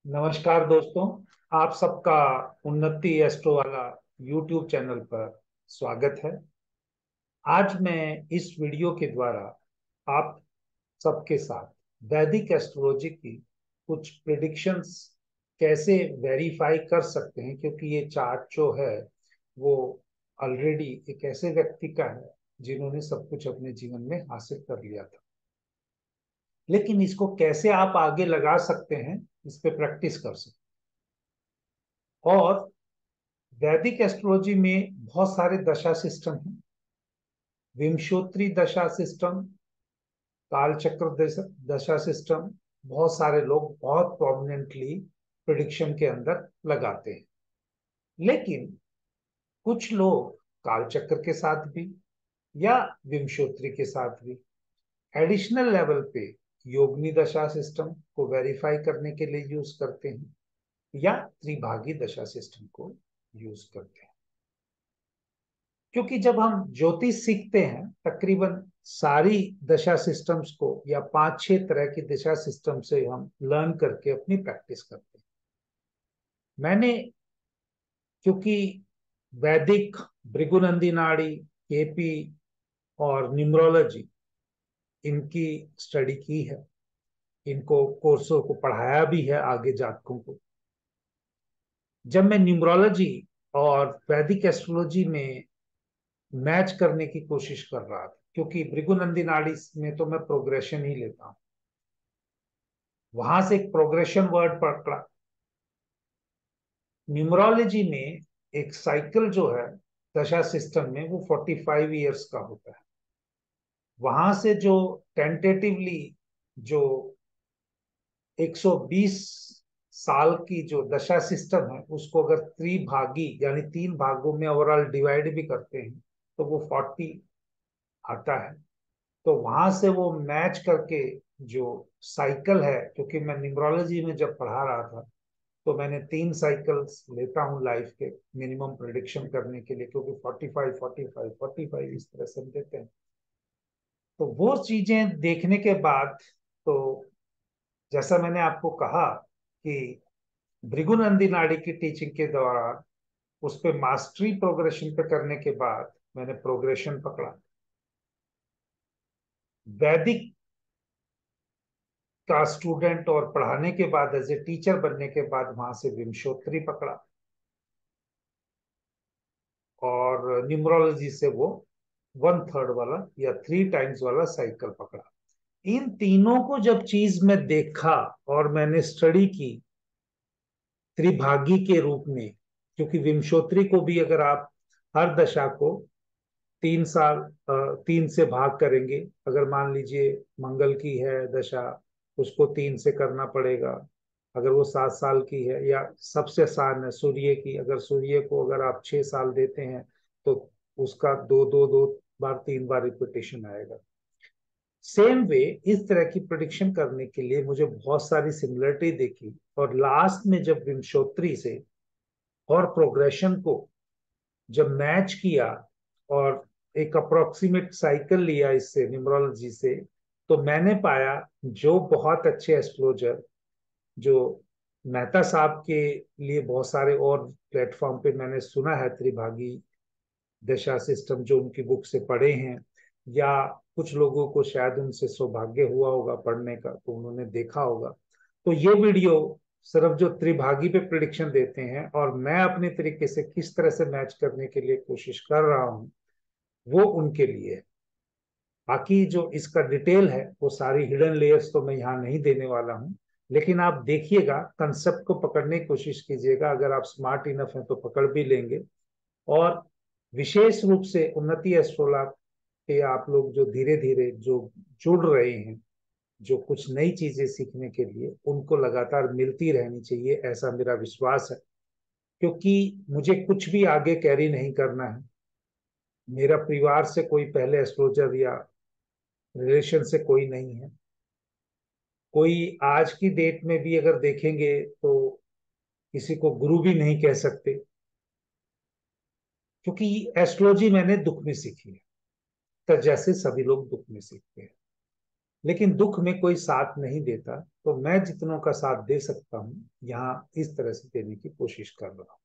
नमस्कार दोस्तों। आप सबका उन्नति एस्ट्रो वाला यूट्यूब चैनल पर स्वागत है। आज मैं इस वीडियो के द्वारा आप सबके साथ वैदिक एस्ट्रोलॉजी की कुछ प्रिडिक्शंस कैसे वेरीफाई कर सकते हैं, क्योंकि ये चार्ट जो है वो ऑलरेडी एक ऐसे व्यक्ति का है जिन्होंने सब कुछ अपने जीवन में हासिल कर लिया था। लेकिन इसको कैसे आप आगे लगा सकते हैं, इस पे प्रैक्टिस कर सकते हैं। और वैदिक एस्ट्रोलॉजी में बहुत सारे दशा सिस्टम हैं। विंशोत्तरी दशा सिस्टम, कालचक्र दशा सिस्टम, बहुत सारे लोग बहुत प्रोमिनेंटली प्रिडिक्शन के अंदर लगाते हैं। लेकिन कुछ लोग कालचक्र के साथ भी या विंशोत्तरी के साथ भी एडिशनल लेवल पे योगिनी दशा सिस्टम को वेरीफाई करने के लिए यूज करते हैं या त्रिभागी दशा सिस्टम को यूज करते हैं। क्योंकि जब हम ज्योतिष सीखते हैं, तकरीबन सारी दशा सिस्टम्स को या 5-6 तरह की दशा सिस्टम से हम लर्न करके अपनी प्रैक्टिस करते हैं। मैंने, क्योंकि वैदिक, भृगुनंदी नाड़ी, केपी और न्यूमरोलॉजी, इनकी स्टडी की है, इनको कोर्सों को पढ़ाया भी है आगे जातकों को। जब मैं न्यूमरोलॉजी और वैदिक एस्ट्रोलॉजी में मैच करने की कोशिश कर रहा था, क्योंकि भृगुनंदी नाड़ी में तो मैं प्रोग्रेशन ही लेता हूं, वहां से एक प्रोग्रेशन वर्ड पकड़ा। न्यूमरोलॉजी में एक साइकिल जो है दशा सिस्टम में, वो 45 ईयर्स का होता है। वहां से जो टेंटेटिवली जो 120 साल की जो दशा सिस्टम है, उसको अगर त्रिभागी यानी 3 भागों में ओवरऑल डिवाइड भी करते हैं तो वो 40 आता है। तो वहां से वो मैच करके जो साइकिल है, क्योंकि मैं न्यूमरोलॉजी में जब पढ़ा रहा था तो मैंने 3 साइकिल्स लेता हूँ लाइफ के मिनिमम प्रिडिक्शन करने के लिए, क्योंकि 45 45 45 इस तरह से हम देते हैं। तो वो चीजें देखने के बाद, तो जैसा मैंने आपको कहा कि भृगुनंदी नाड़ी की टीचिंग के दौरान उस पे मास्टरी प्रोग्रेशन पे करने के बाद मैंने प्रोग्रेशन पकड़ा। वैदिक का स्टूडेंट और पढ़ाने के बाद एज ए टीचर बनने के बाद वहां से विंशोत्तरी पकड़ा, और न्यूमरोलॉजी से वो 1/3 वाला या 3 टाइम्स वाला साइकिल पकड़ा। इन तीनों को जब चीज में देखा और मैंने स्टडी की त्रिभागी के रूप में, क्योंकि विंशोत्तरी को भी अगर आप हर दशा को 3 साल 3 से भाग करेंगे, अगर मान लीजिए मंगल की है दशा, उसको 3 से करना पड़ेगा। अगर वो 7 साल की है, या सबसे आसान है सूर्य की, अगर सूर्य को अगर आप 6 साल देते हैं तो उसका दो दो दो बार 3 बार रिपीटेशन आएगा। सेम वे इस तरह की प्रिडिक्शन करने के लिए मुझे बहुत सारी सिमिलरिटी देखी, और लास्ट में जब विंशोत्तरी से और प्रोग्रेशन को जब मैच किया और एक अप्रोक्सीमेट साइकिल लिया इससे न्यूमरोलॉजी से, तो मैंने पाया जो बहुत अच्छे एस्ट्रोलॉजर, जो मेहता साहब के लिए बहुत सारे और प्लेटफॉर्म पे मैंने सुना है त्रिभागी दशा सिस्टम, जो उनकी बुक से पढ़े हैं, या कुछ लोगों को शायद उनसे सौभाग्य हुआ होगा पढ़ने का तो उन्होंने देखा होगा। तो ये वीडियो सिर्फ जो त्रिभागी पे प्रिडिक्शन देते हैं और मैं अपने तरीके से किस तरह से मैच करने के लिए कोशिश कर रहा हूँ, वो उनके लिए है। बाकी जो इसका डिटेल है, वो सारी हिडन लेयर्स तो मैं यहाँ नहीं देने वाला हूँ। लेकिन आप देखिएगा, कंसेप्ट को पकड़ने की कोशिश कीजिएगा, अगर आप स्मार्ट इनफ हैं तो पकड़ भी लेंगे। और विशेष रूप से उन्नति एस्ट्रोलॉग पे आप लोग जो धीरे धीरे जो जुड़ रहे हैं, जो कुछ नई चीजें सीखने के लिए, उनको लगातार मिलती रहनी चाहिए, ऐसा मेरा विश्वास है। क्योंकि मुझे कुछ भी आगे कैरी नहीं करना है। मेरा परिवार से कोई पहले एस्ट्रोलॉजर या रिलेशन से कोई नहीं है। कोई आज की डेट में भी अगर देखेंगे तो किसी को गुरु भी नहीं कह सकते, क्योंकि एस्ट्रोलॉजी मैंने दुख में सीखी है, तो जैसे सभी लोग दुख में सीखते हैं। लेकिन दुख में कोई साथ नहीं देता, तो मैं जितनों का साथ दे सकता हूँ यहाँ इस तरह से देने की कोशिश कर रहा हूँ,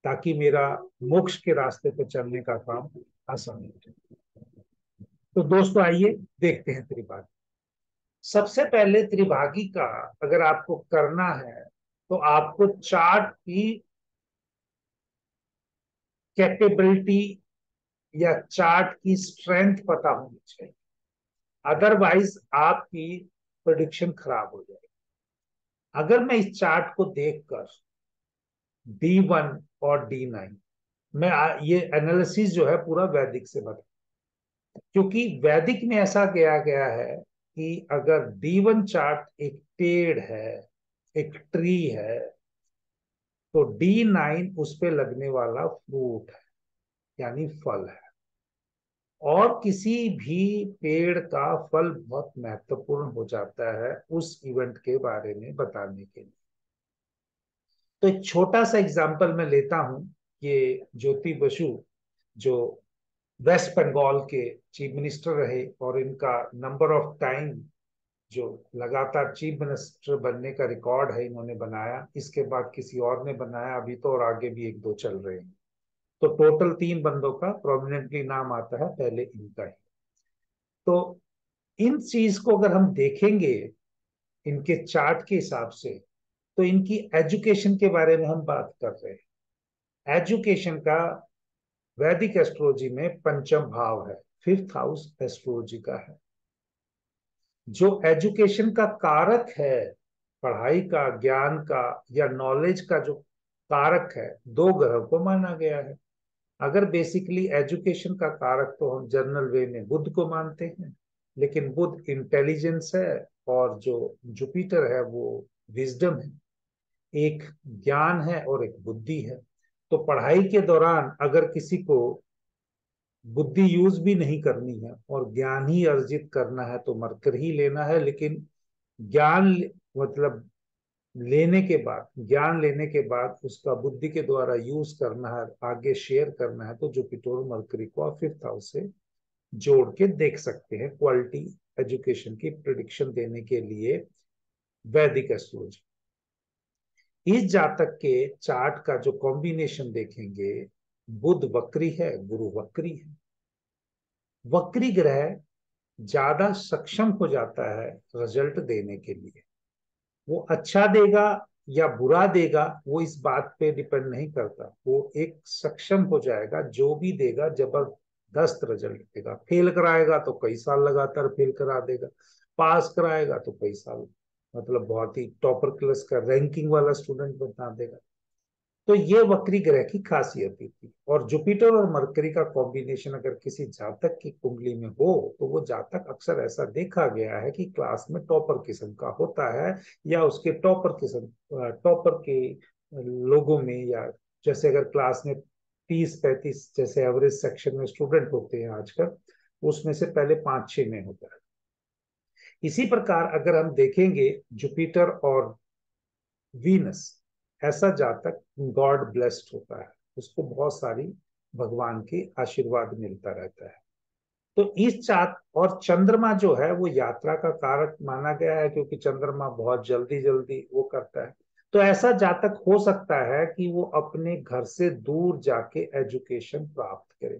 ताकि मेरा मोक्ष के रास्ते पर चलने का काम आसान हो जाए। तो दोस्तों आइए देखते हैं त्रिभागी। सबसे पहले त्रिभागी का अगर आपको करना है तो आपको चार्ट की कैपेबिलिटी या चार्ट की स्ट्रेंथ पता होनी चाहिए, अदरवाइज आपकी प्रेडिक्शन खराब हो जाएगी। अगर मैं इस चार्ट को देखकर D1 और D9, मैं ये एनालिसिस जो है पूरा वैदिक से बता, क्योंकि वैदिक में ऐसा किया गया है कि अगर D1 चार्ट एक पेड़ है, एक ट्री है, तो D9 उस पे लगने वाला फ्रूट है, यानी फल है। और किसी भी पेड़ का फल बहुत महत्वपूर्ण हो जाता है उस इवेंट के बारे में बताने के लिए। तो एक छोटा सा एग्जांपल मैं लेता हूं। ये ज्योति बसु, जो वेस्ट बंगाल के चीफ मिनिस्टर रहे, और इनका नंबर ऑफ टाइम जो लगातार चीफ मिनिस्टर बनने का रिकॉर्ड है इन्होंने बनाया, इसके बाद किसी और ने बनाया अभी तो, और आगे भी एक दो चल रहे हैं। तो टोटल 3 बंदों का प्रोमिनेंटली नाम आता है, पहले इनका ही। तो इन चीज को अगर हम देखेंगे इनके चार्ट के हिसाब से, तो इनकी एजुकेशन के बारे में हम बात कर रहे हैं। एजुकेशन का वैदिक एस्ट्रोलॉजी में पंचम भाव है, फिफ्थ हाउस एस्ट्रोलॉजी का है। जो एजुकेशन का कारक है, पढ़ाई का, ज्ञान का या नॉलेज का जो कारक है, 2 ग्रह को माना गया है। अगर बेसिकली एजुकेशन का कारक तो हम जनरल वे में बुध को मानते हैं, लेकिन बुध इंटेलिजेंस है, और जो जुपिटर है वो विजडम है, एक ज्ञान है और एक बुद्धि है। तो पढ़ाई के दौरान अगर किसी को बुद्धि यूज भी नहीं करनी है और ज्ञान ही अर्जित करना है तो मरकर ही लेना है। लेकिन ज्ञान मतलब ज्ञान लेने के बाद उसका बुद्धि के द्वारा यूज करना है, आगे शेयर करना है, तो जुपिटर और मरकरी को आप फिफ्थ हाउस से जोड़ के देख सकते हैं क्वालिटी एजुकेशन की प्रिडिक्शन देने के लिए वैदिक एस्ट्रोलॉजी। इस जातक के चार्ट का जो कॉम्बिनेशन देखेंगे, बुध वक्री है, गुरु वक्री है। वक्री ग्रह ज्यादा सक्षम हो जाता है रिजल्ट देने के लिए। वो अच्छा देगा या बुरा देगा वो इस बात पे डिपेंड नहीं करता, वो एक सक्षम हो जाएगा, जो भी देगा जबरदस्त रिजल्ट देगा। फेल कराएगा तो कई साल लगातार फेल करा देगा, पास कराएगा तो कई साल, मतलब बहुत ही टॉपर क्लास का रैंकिंग वाला स्टूडेंट बना देगा। तो ये वक्री ग्रह की खासियत थी। और जुपिटर और मरकरी का कॉम्बिनेशन अगर किसी जातक की कुंडली में हो, तो वो जातक अक्सर ऐसा देखा गया है कि क्लास में टॉपर किस्म का होता है, या उसके टॉपर के लोगों में, या जैसे अगर क्लास में 30-35 जैसे एवरेज सेक्शन में स्टूडेंट होते हैं आजकल, उसमें से पहले 5-6 में होता है। इसी प्रकार अगर हम देखेंगे जुपिटर और वीनस, ऐसा जातक गॉड ब्लेस्ड होता है, उसको बहुत सारी भगवान की आशीर्वाद मिलता रहता है। तो इस चाँद और चंद्रमा जो है वो यात्रा का कारक माना गया है, क्योंकि चंद्रमा बहुत जल्दी जल्दी वो करता है। तो ऐसा जातक हो सकता है कि वो अपने घर से दूर जाके एजुकेशन प्राप्त करे।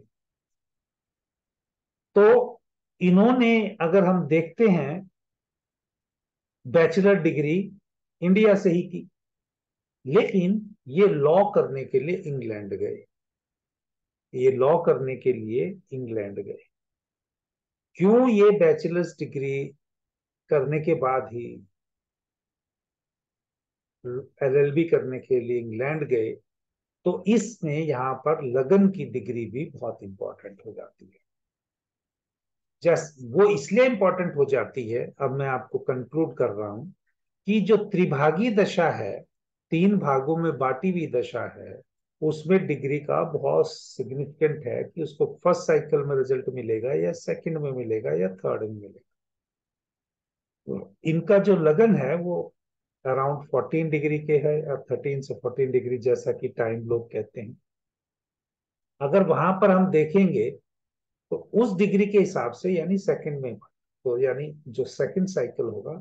तो इन्होंने, अगर हम देखते हैं, बैचलर डिग्री इंडिया से ही की, लेकिन ये लॉ करने के लिए इंग्लैंड गए। ये लॉ करने के लिए इंग्लैंड गए। क्यों ये बैचलर्स डिग्री करने के बाद ही LLB करने के लिए इंग्लैंड गए? तो इसमें यहाँ पर लगन की डिग्री भी बहुत इंपॉर्टेंट हो जाती है। जस वो इसलिए इंपॉर्टेंट हो जाती है, अब मैं आपको कंक्लूड कर रहा हूं, कि जो त्रिभागी दशा है, 3 भागों में बांटी हुई दशा है, उसमें डिग्री का बहुत सिग्निफिकेंट है कि उसको फर्स्ट साइकिल में रिजल्ट मिलेगा या सेकंड में मिलेगा या थर्ड में मिलेगा। तो इनका जो लगन है वो अराउंड 14 डिग्री के है, और 13 से 14 डिग्री जैसा कि टाइम लोग कहते हैं। अगर वहां पर हम देखेंगे तो उस डिग्री के हिसाब से, यानी सेकंड में, तो यानी जो सेकंड साइकिल होगा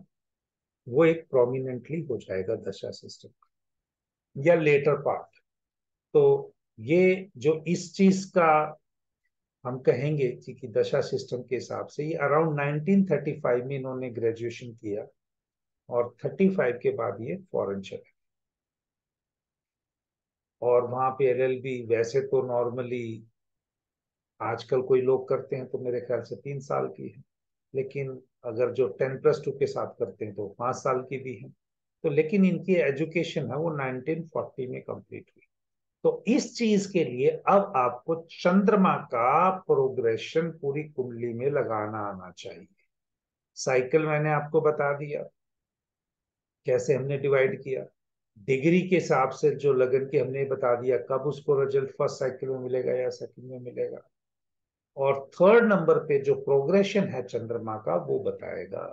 वो एक प्रोमिनेंटली हो जाएगा दशा सिस्टम या लेटर पार्ट। तो ये जो इस चीज का हम कहेंगे कि दशा सिस्टम के हिसाब से ये अराउंड 1935 में इन्होंने ग्रेजुएशन किया और 35 के बाद ये फॉरेन चले और वहां पे एलएलबी वैसे तो नॉर्मली आजकल कोई लोग करते हैं तो मेरे ख्याल से 3 साल की है, लेकिन अगर जो 10+2 के साथ करते हैं तो 5 साल की भी है। तो लेकिन इनकी एजुकेशन है वो 1940 में कंप्लीट हुई। तो इस चीज के लिए अब आपको चंद्रमा का प्रोग्रेशन पूरी कुंडली में लगाना आना चाहिए। साइकिल मैंने आपको बता दिया कैसे हमने डिवाइड किया, डिग्री के हिसाब से जो लगन की हमने बता दिया कब उसको रिजल्ट फर्स्ट साइकिल में मिलेगा या सेकंड में मिलेगा, और थर्ड नंबर पे जो प्रोग्रेशन है चंद्रमा का वो बताएगा।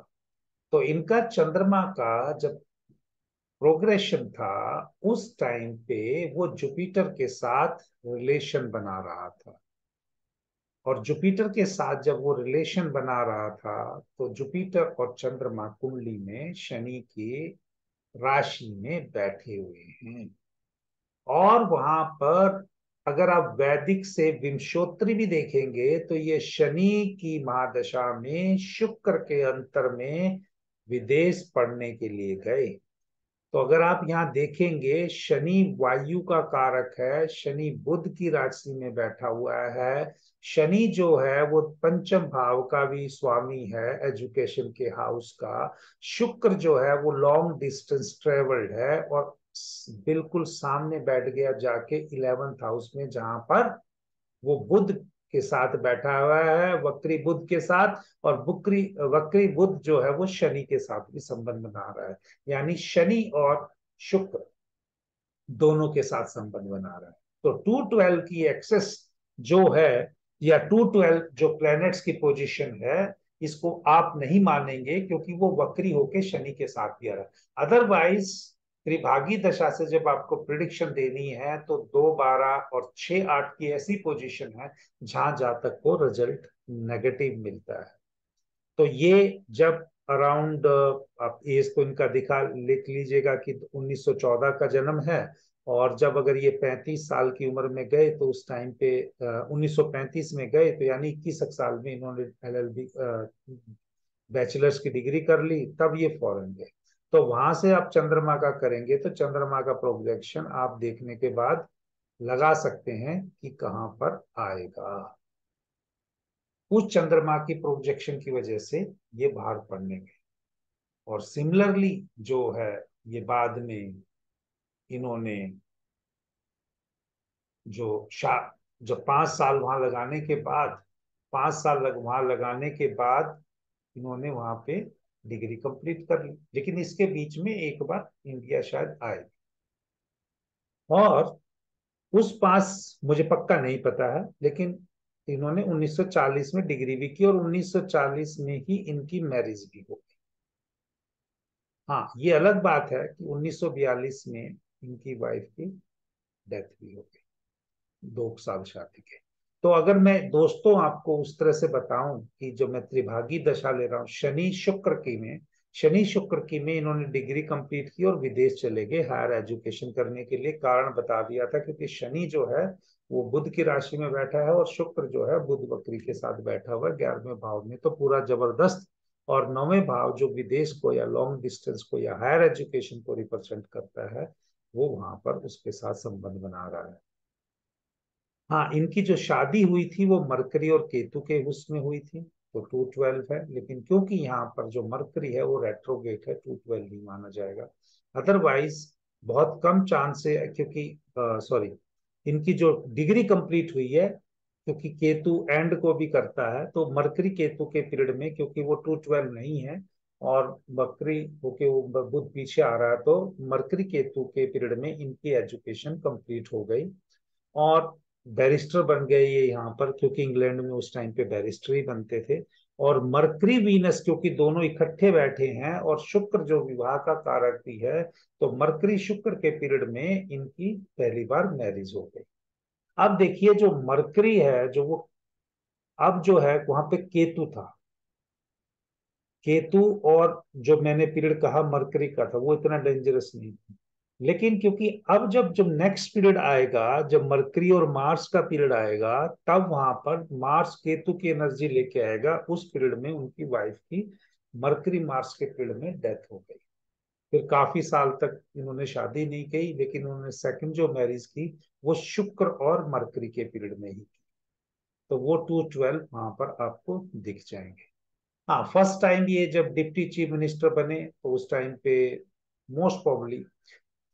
तो इनका चंद्रमा का जब प्रोग्रेशन था उस टाइम पे वो जुपिटर के साथ रिलेशन बना रहा था, और जुपिटर के साथ जब वो रिलेशन बना रहा था तो जुपिटर और चंद्रमा कुंडली में शनि की राशि में बैठे हुए हैं। और वहां पर अगर आप वैदिक से विंशोत्तरी भी देखेंगे तो ये शनि की महादशा में शुक्र के अंतर में विदेश पढ़ने के लिए गए। तो अगर आप यहाँ देखेंगे शनि वायु का कारक है, शनि बुध की राशि में बैठा हुआ है, शनि जो है वो पंचम भाव का भी स्वामी है एजुकेशन के हाउस का, शुक्र जो है वो लॉन्ग डिस्टेंस ट्रेवल्ड है और बिल्कुल सामने बैठ गया जाके 11th हाउस में, जहां पर वो बुध के साथ बैठा हुआ है, वक्री बुध के साथ। और वक्री वक्री बुध जो है वो शनि के साथ भी संबंध बना रहा है, यानी शनि और शुक्र दोनों के साथ संबंध बना रहा है। तो 212 की एक्सेस जो है या 212 जो प्लैनेट्स की पोजीशन है, इसको आप नहीं मानेंगे क्योंकि वो वक्री होके शनि के साथ भी आ रहा है। अदरवाइज त्रिभागी दशा से जब आपको प्रिडिक्शन देनी है तो 2, 12 और 6, 8 की ऐसी पोजीशन है जहां जातक को रिजल्ट नेगेटिव मिलता है। तो ये जब अराउंड आप एज तो इनका दिखा लिख लीजिएगा कि 1914 का जन्म है, और जब अगर ये 35 साल की उम्र में गए तो उस टाइम पे 1935 में गए तो यानी 21 साल में इन्होंने एलएलबी बैचलर्स की डिग्री कर ली, तब ये फॉरेन गए। तो वहां से आप चंद्रमा का करेंगे तो चंद्रमा का प्रोजेक्शन आप देखने के बाद लगा सकते हैं कि कहाँ पर आएगा। उस चंद्रमा की प्रोजेक्शन की वजह से ये बाहर पड़ने गए। और सिमिलरली जो है ये बाद में इन्होंने जो जब 5 साल वहां लगाने के बाद, 5 साल वहां लगाने के बाद इन्होंने वहां पे डिग्री कंप्लीट कर ली, लेकिन इसके बीच में एक बार इंडिया शायद आए। और उस पास मुझे पक्का नहीं पता है, लेकिन इन्होंने 1940 में डिग्री भी की और 1940 में ही इनकी मैरिज भी हो गई। हाँ, ये अलग बात है कि 1942 में इनकी वाइफ की डेथ भी हो गई 2 साल शादी के। तो अगर मैं दोस्तों आपको उस तरह से बताऊं कि जो मैं त्रिभागी दशा ले रहा हूँ शनि शुक्र की में, शनि शुक्र की में इन्होंने डिग्री कंप्लीट की और विदेश चले गए हायर एजुकेशन करने के लिए। कारण बता दिया था क्योंकि शनि जो है वो बुध की राशि में बैठा है और शुक्र जो है बुध वक्री के साथ बैठा हुआ है 11वें भाव में, तो पूरा जबरदस्त। और 9वें भाव जो विदेश को या लॉन्ग डिस्टेंस को या हायर एजुकेशन को रिप्रेजेंट करता है वो वहां पर उसके साथ संबंध बना रहा है। हाँ, इनकी जो शादी हुई थी वो मरकरी और केतु के उसमें हुई थी, तो 212 है। लेकिन क्योंकि यहाँ पर जो मरकरी है वो रेट्रोगेट है, 212 नहीं माना जाएगा। अदरवाइज बहुत कम चांस है, क्योंकि सॉरी, इनकी जो डिग्री कंप्लीट हुई है, क्योंकि केतु एंड को भी करता है, तो मरकरी केतु के पीरियड में क्योंकि वो 212 नहीं है और बकरी होके वो बुध पीछे आ रहा है, तो मरकरी केतु के पीरियड में इनकी एजुकेशन कंप्लीट हो गई और बैरिस्टर बन गए ये यहाँ पर, क्योंकि इंग्लैंड में उस टाइम पे बैरिस्टर ही बनते थे। और मरकरी वीनस क्योंकि दोनों इकट्ठे बैठे हैं और शुक्र जो विवाह का कारक भी है, तो मरकरी शुक्र के पीरियड में इनकी पहली बार मैरिज हो गई। अब देखिए जो मरकरी है जो वो अब जो है वहां पे केतु था, केतु और जो मैंने पीरियड कहा मरकरी का था वो इतना डेंजरस नहीं था, लेकिन क्योंकि अब जब जब नेक्स्ट पीरियड आएगा, जब मरकरी और मार्स का पीरियड आएगा, तब वहां पर मार्स केतु की एनर्जी लेके आएगा। उस पीरियड में उनकी वाइफ की मरकरी मार्स के पीरियड में डेथ हो गई। फिर काफी साल तक इन्होंने शादी नहीं की, लेकिन उन्होंने सेकंड जो मैरिज की वो शुक्र और मरकरी के पीरियड में ही की। तो वो 212 वहां पर आपको दिख जाएंगे। हाँ, फर्स्ट टाइम ये जब डिप्टी चीफ मिनिस्टर बने तो उस टाइम पे मोस्ट प्रोबेबली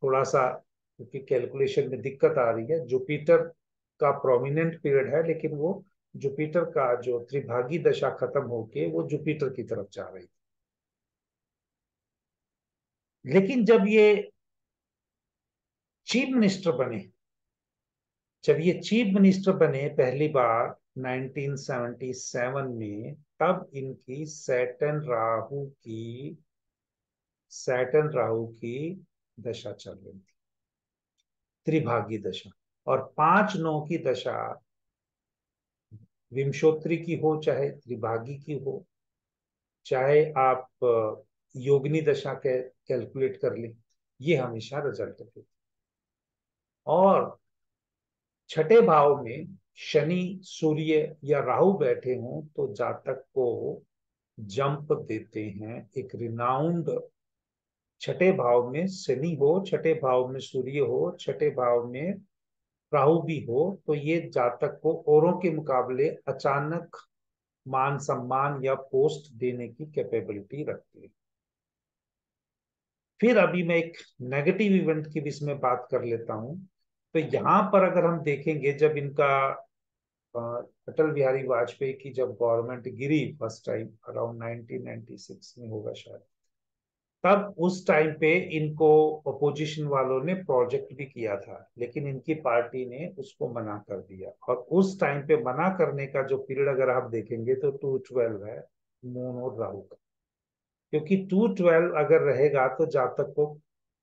थोड़ा सा, क्योंकि कैलकुलेशन में दिक्कत आ रही है, जुपिटर का प्रोमिनेंट पीरियड है, लेकिन वो जुपिटर का जो त्रिभागी दशा खत्म होके वो जुपिटर की तरफ जा रही थी। लेकिन जब ये चीफ मिनिस्टर बने पहली बार 1977 में, तब इनकी सैटर्न राहु की दशा चल रही थी, त्रिभागी दशा। और 5-9 की दशा विंशोत्तरी की हो चाहे त्रिभागी की हो, चाहे आप योगिनी दशा के कैलकुलेट कर लें, ये हमेशा रिजल्ट देती है। और छठे भाव में शनि, सूर्य या राहु बैठे हों तो जातक को जंप देते हैं। एक रिनाउंड, छठे भाव में शनि हो, छठे भाव में सूर्य हो, छठे भाव में राहु भी हो, तो ये जातक को औरों के मुकाबले अचानक मान सम्मान या पोस्ट देने की कैपेबिलिटी रखती है। फिर अभी मैं एक नेगेटिव इवेंट की भी इसमें बात कर लेता हूं। तो यहां पर अगर हम देखेंगे, जब इनका अटल बिहारी वाजपेयी की जब गवर्नमेंट गिरी फर्स्ट टाइम अराउंड 1996 में होगा शायद, तब उस टाइम पे इनको अपोजिशन वालों ने प्रोजेक्ट भी किया था, लेकिन इनकी पार्टी ने उसको मना कर दिया। और उस टाइम पे मना करने का जो पीरियड अगर आप देखेंगे तो 212 है, मून और राहु का। क्योंकि 212 अगर रहेगा तो जातक को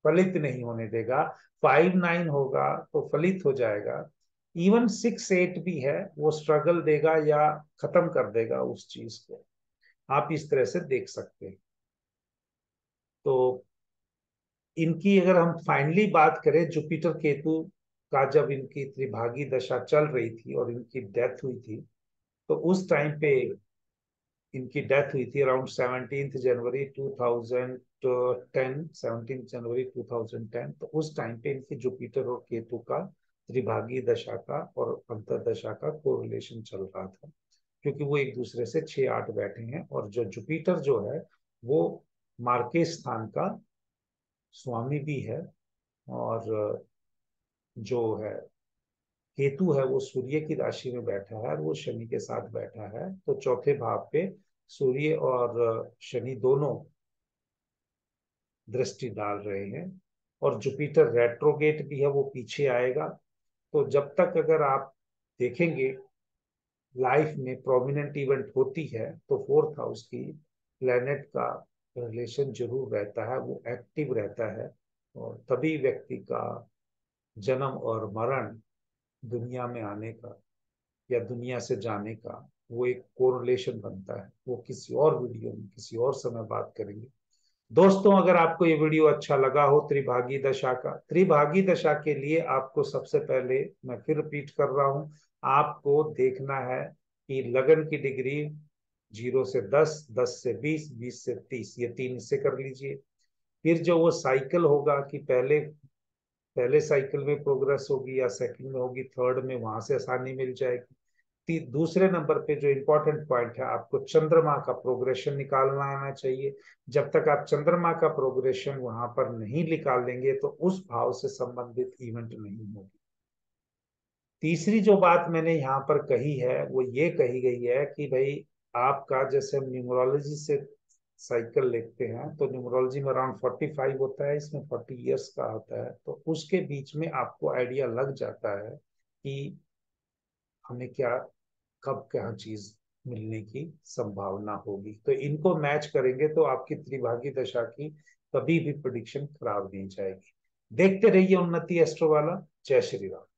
फलित नहीं होने देगा, 5-9 होगा तो फलित हो जाएगा, इवन 6-8 भी है वो स्ट्रगल देगा या खत्म कर देगा उस चीज को। आप इस तरह से देख सकते हैं। तो इनकी अगर हम फाइनली बात करें, जुपिटर केतु का जब इनकी त्रिभागी दशा चल रही थी और इनकी डेथ हुई थी, तो उस टाइम पे इनकी डेथ हुई थी अराउंड 17 जनवरी 2010, 17 जनवरी 2010। तो उस टाइम पे इनकी जुपिटर और केतु का त्रिभागी दशा का और अंतरदशा का कोरिलेशन चल रहा था, क्योंकि वो एक दूसरे से 6-8 बैठे हैं। और जो जुपिटर जो है वो मार्केश स्थान का स्वामी भी है, और जो है केतु है वो सूर्य की राशि में बैठा है और वो शनि के साथ बैठा है। तो चौथे भाव पे सूर्य और शनि दोनों दृष्टि डाल रहे हैं। और जुपिटर रेट्रोगेट भी है, वो पीछे आएगा। तो जब तक अगर आप देखेंगे लाइफ में प्रोमिनेंट इवेंट होती है तो फोर्थ हाउस की प्लेनेट का रिलेशन जरूर रहता है, वो एक्टिव रहता है। और तभी व्यक्ति का जन्म और मरण, दुनिया में आने का या दुनिया से जाने का, वो एक कोरिलेशन बनता है। वो किसी और वीडियो में किसी और समय बात करेंगे। दोस्तों, अगर आपको ये वीडियो अच्छा लगा हो त्रिभागी दशा के लिए आपको सबसे पहले मैं फिर रिपीट कर रहा हूं, आपको देखना है कि लगन की डिग्री 0 से 10, 10 से 20, 20 से 30, ये 3 से कर लीजिए। फिर जो वो साइकिल होगा कि पहले पहले साइकिल में प्रोग्रेस होगी या सेकंड में होगी, थर्ड में, वहां से आसानी मिल जाएगी। दूसरे नंबर पे जो इम्पोर्टेंट पॉइंट है, आपको चंद्रमा का प्रोग्रेशन निकालना आना चाहिए। जब तक आप चंद्रमा का प्रोग्रेशन वहां पर नहीं निकालेंगे तो उस भाव से संबंधित इवेंट नहीं होगी। तीसरी जो बात मैंने यहाँ पर कही है वो ये कही गई है कि भाई, आपका जैसे हम न्यूमरोलॉजी से साइकिल लिखते हैं तो न्यूमरोलॉजी में अराउंड 45 होता है, इसमें 40 इयर्स का होता है। तो उसके बीच में आपको आइडिया लग जाता है कि हमें क्या, कब क्या चीज मिलने की संभावना होगी। तो इनको मैच करेंगे तो आपकी त्रिभागी दशा की कभी भी प्रिडिक्शन खराब नहीं जाएगी। देखते रहिए उन्नति एस्ट्रो वाला। जय श्री राम।